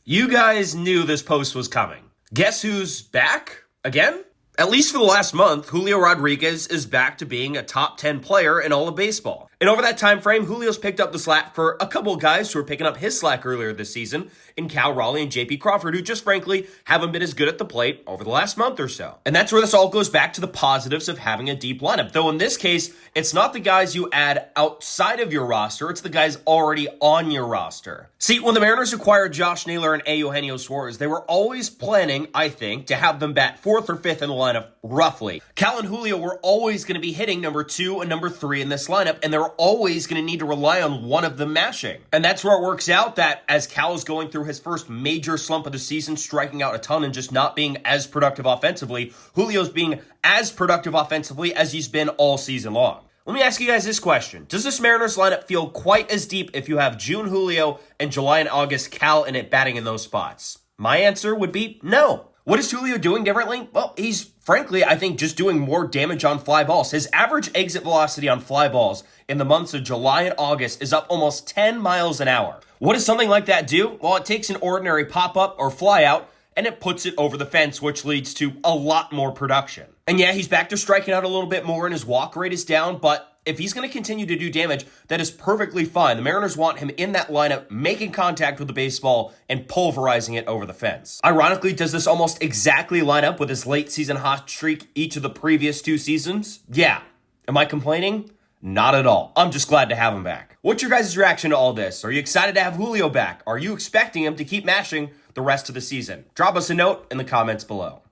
You guys knew this post was coming. Guess who's back? Again? At least for the last month, Julio Rodriguez is back to being a top 10 player in all of baseball. And over that time frame, Julio's picked up the slack for a couple of guys who were picking up his slack earlier this season in Cal Raleigh and JP Crawford, who just frankly haven't been as good at the plate over the last month or so. And that's where this all goes back to the positives of having a deep lineup. Though in this case, it's not the guys you add outside of your roster, it's the guys already on your roster. See, when the Mariners acquired Josh Naylor and Eugenio Suarez, they were always planning, I think, to have them bat 4th or 5th in the lineup, roughly. Cal and Julio were always going to be hitting number 2 and number 3 in this lineup, and they were always going to need to rely on one of them mashing. And that's where it works out that as Cal is going through his first major slump of the season, striking out a ton and just not being as productive offensively, Julio's being as productive offensively as he's been all season long. Let me ask you guys this question. Does this Mariners lineup feel quite as deep if you have June Julio and July and August Cal in it batting in those spots? My answer would be no. What is Julio doing differently? Well, he's frankly, I think, just doing more damage on fly balls. His average exit velocity on fly balls in the months of July and August is up almost 10 miles an hour. What does something like that do? Well, it takes an ordinary pop-up or fly-out and it puts it over the fence, which leads to a lot more production. And yeah, he's back to striking out a little bit more and his walk rate is down, but if he's going to continue to do damage, that is perfectly fine. The Mariners want him in that lineup, making contact with the baseball and pulverizing it over the fence. Ironically, does this almost exactly line up with his late season hot streak each of the previous 2 seasons? Yeah. Am I complaining? Not at all. I'm just glad to have him back. What's your guys' reaction to all this? Are you excited to have Julio back? Are you expecting him to keep mashing the rest of the season? Drop us a note in the comments below.